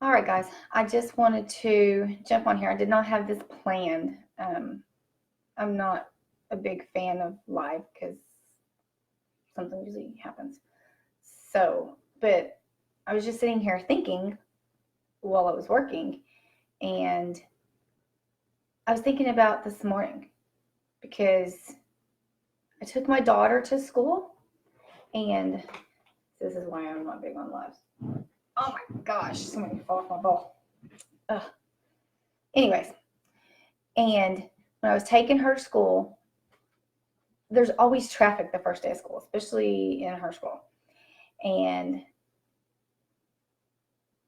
All right, guys, I just wanted to jump on here. I did not have this planned. I'm not a big fan of live because something usually happens. So, but I was just sitting here thinking while I was working, and I was thinking about this morning because I took my daughter to school, and this is why I'm not big on lives. Oh my gosh, somebody fall off my ball. Ugh. Anyways, and when I was taking her to school, there's always traffic the first day of school, especially in her school. And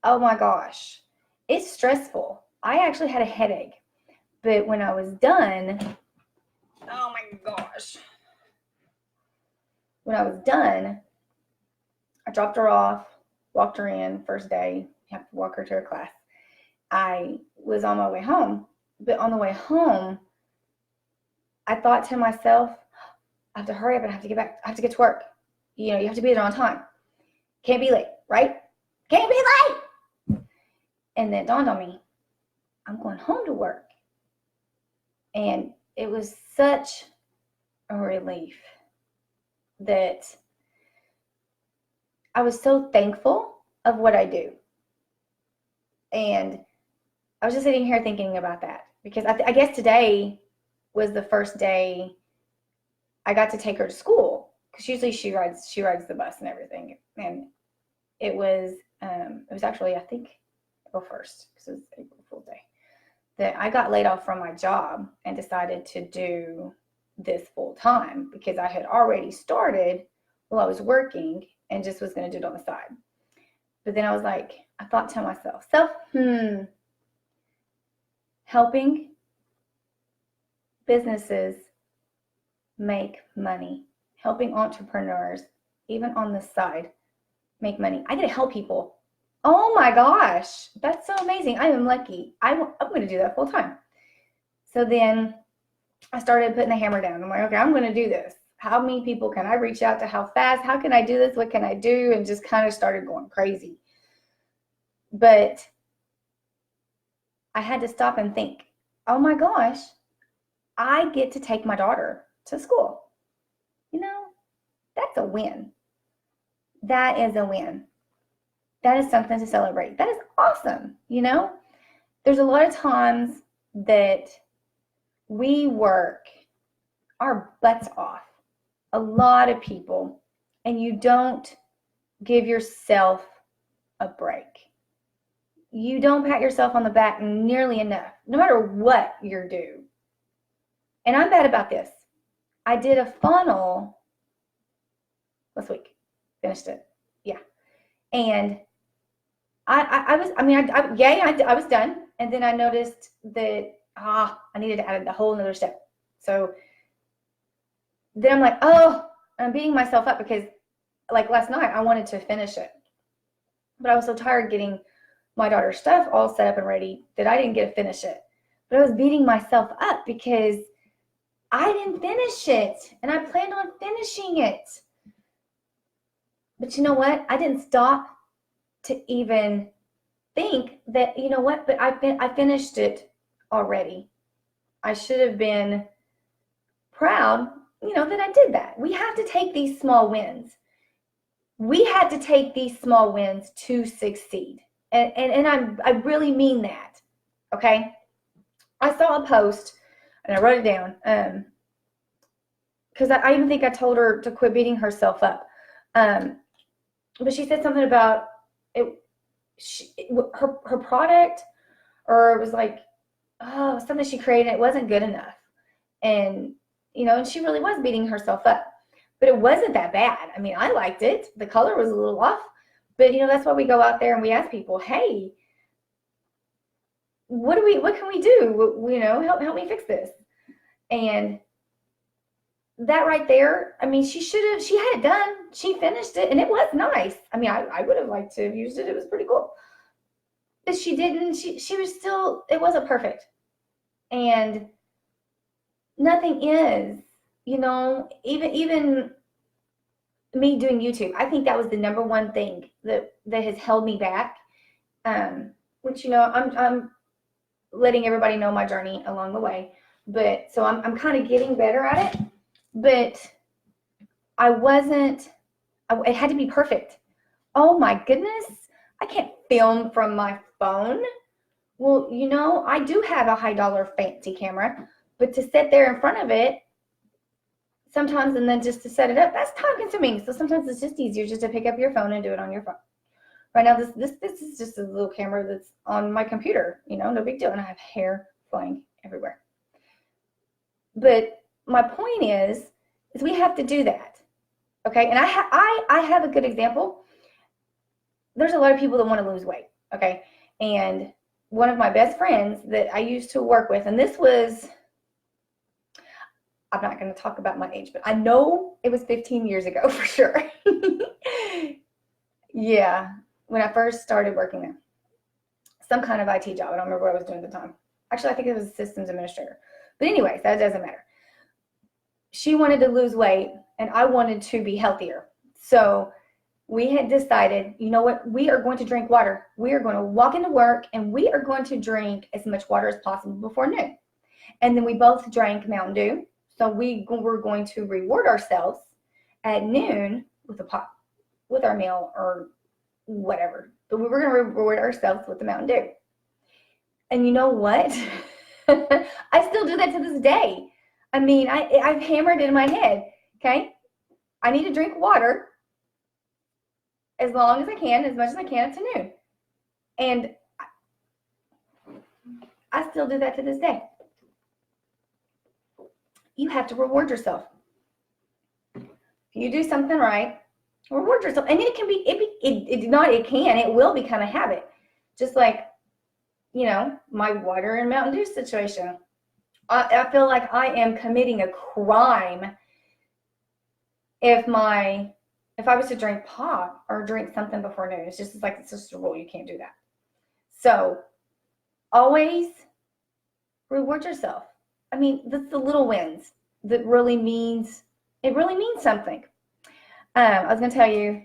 oh my gosh, it's stressful. I actually had a headache. But when I was done, oh my gosh. When I was done, I dropped her off, walked her in first day, have to walk her to her class. I was on my way home, but on the way home, I thought to myself, I have to hurry up and I have to get back. I have to get to work. You know, you have to be there on time. Can't be late, right? Can't be late. And then it dawned on me, I'm going home to work. And it was such a relief that I was so thankful of what I do. And I was just sitting here thinking about that because I guess today was the first day I got to take her to school, because usually she rides the bus and everything. And it was actually, I think, April 1st, because it was April Fool's Day, that I got laid off from my job and decided to do this full time because I had already started while I was working and just was going to do it on the side. But then I was like, I thought to myself, helping businesses make money, helping entrepreneurs, even on the side, make money. I get to help people. Oh my gosh, that's so amazing. I am lucky. I'm going to do that full time. So then I started putting the hammer down. I'm like, okay, I'm going to do this. How many people can I reach out to? How fast? How can I do this? What can I do? And just kind of started going crazy. But I had to stop and think, oh my gosh, I get to take my daughter to school. You know, that's a win. That is a win. That is something to celebrate. That is awesome. You know, there's a lot of times that we work our butts off, a lot of people, and you don't give yourself a break. You don't pat yourself on the back nearly enough, no matter what you're due. And I'm bad about this. I did a funnel last week, finished it, yeah. And I was done, and then I noticed that I needed to add a whole another step. So then I'm like, oh, I'm beating myself up because, like, last night I wanted to finish it, but I was so tired getting my daughter's stuff all set up and ready that I didn't get to finish it. But I was beating myself up because I didn't finish it, and I planned on finishing it. But you know what? I didn't stop to even think that, you know what, but I finished it already. I should have been proud, that I did that. We have to take these small wins. We had to take these small wins to succeed. And I really mean that, okay? I saw a post, and I wrote it down, because I even think I told her to quit beating herself up. But she said something about it. Her product, or it was like, something she created, it wasn't good enough. And, and she really was beating herself up. But it wasn't that bad. I mean, I liked it. The color was a little off. But, that's why we go out there and we ask people, hey, what can we do? Help me fix this. And that right there, I mean, she had it done. She finished it, and it was nice. I mean, I would have liked to have used it. It was pretty cool. But she didn't. She was still, it wasn't perfect. And nothing is, even me doing YouTube. I think that was the number one thing that has held me back. which, you know, I'm letting everybody know my journey along the way. But so I'm kind of getting better at it, but it had to be perfect. Oh my goodness, I can't film from my phone. Well, you know, I do have a high dollar fancy camera, but to sit there in front of it sometimes and then just to set it up, that's time consuming. So sometimes it's just easier just to pick up your phone and do it on your phone. Right now, this is just a little camera that's on my computer, you know, no big deal. And I have hair flying everywhere. But my point is we have to do that. Okay. And I have a good example. There's a lot of people that want to lose weight. Okay. And one of my best friends that I used to work with, and this was, I'm not going to talk about my age, but I know it was 15 years ago for sure. Yeah, when I first started working there. Some kind of IT job. I don't remember what I was doing at the time. Actually, I think it was a systems administrator. But anyways, that doesn't matter. She wanted to lose weight, and I wanted to be healthier. So we had decided, you know what, we are going to drink water. We are going to walk into work, and we are going to drink as much water as possible before noon. And then we both drank Mountain Dew. So we were going to reward ourselves at noon with a pop, with our meal or whatever. But we were going to reward ourselves with the Mountain Dew. And you know what? I still do that to this day. I mean, I've hammered it in my head, okay? I need to drink water as long as I can, as much as I can up to noon. And I still do that to this day. You have to reward yourself. If you do something right, reward yourself. And it will become a habit. Just like, you know, my water and Mountain Dew situation. I feel like I am committing a crime if I was to drink pop or drink something before noon. It's just a rule. You can't do that. So always reward yourself. I mean, that's the little wins that really means something. I was going to tell you.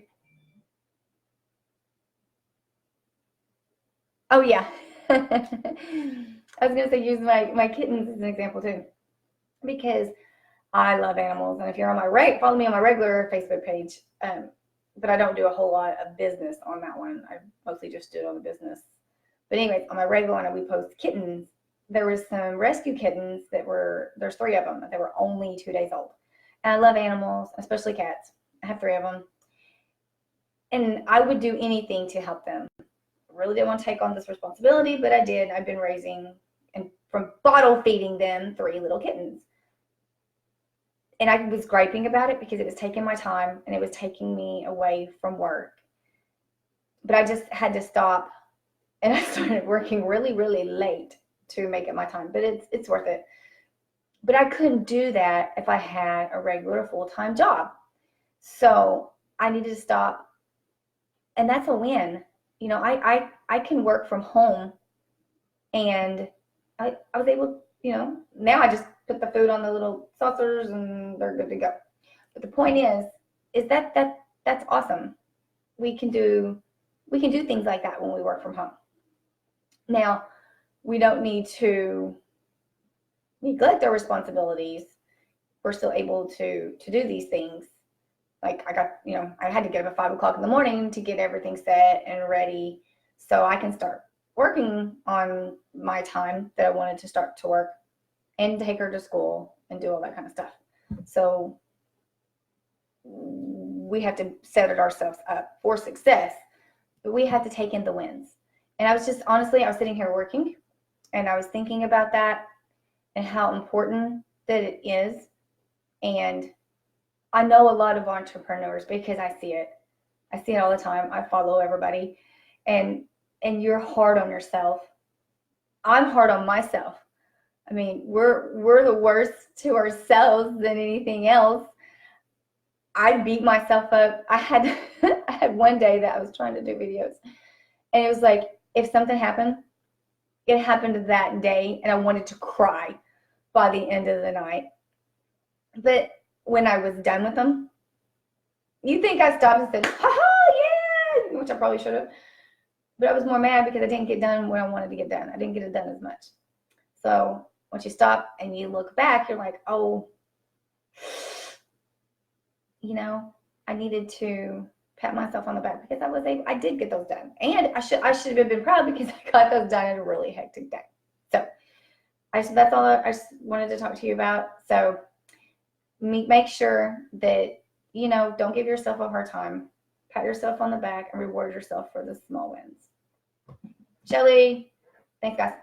Oh yeah. I was going to say use my kittens as an example too, because I love animals. And if you're on follow me on my regular Facebook page. But I don't do a whole lot of business on that one. I mostly just do it on the business. But anyways, on my regular one, we post kittens. There was some rescue kittens there's 3 of them. They were only 2 days old. And I love animals, especially cats. I have 3 of them. And I would do anything to help them. I really didn't want to take on this responsibility, but I did. I've been raising and from bottle feeding them 3 little kittens. And I was griping about it because it was taking my time and it was taking me away from work. But I just had to stop, and I started working really, really late to make it my time. But it's worth it. But I couldn't do that if I had a regular full-time job. So I needed to stop. And that's a win. You know, I can work from home, and I was able, you know, now I just put the food on the little saucers and they're good to go. But the point is that that's awesome. We can do things like that when we work from home. Now, we don't need to neglect our responsibilities. We're still able to do these things. Like I had to get up at 5 o'clock in the morning to get everything set and ready so I can start working on my time that I wanted to start to work and take her to school and do all that kind of stuff. So we have to set ourselves up for success, but we have to take in the wins. And I was sitting here working, and I was thinking about that and how important that it is. And I know a lot of entrepreneurs because I see it. I see it all the time. I follow everybody, and you're hard on yourself. I'm hard on myself. I mean, we're the worst to ourselves than anything else. I beat myself up. I had one day that I was trying to do videos, and it was like if something happened, it happened that day, and I wanted to cry by the end of the night. But when I was done with them, you think I stopped and said, "Ha ha, yeah," which I probably should have. But I was more mad because I didn't get done what I wanted to get done. I didn't get it done as much. So once you stop and you look back, you're like, oh, you know, I needed to pat myself on the back because I did get those done. And I should have been proud because I got those done in a really hectic day. So that's all I just wanted to talk to you about. So make sure that, you know, don't give yourself a hard time. Pat yourself on the back and reward yourself for the small wins. Shelly, thanks guys.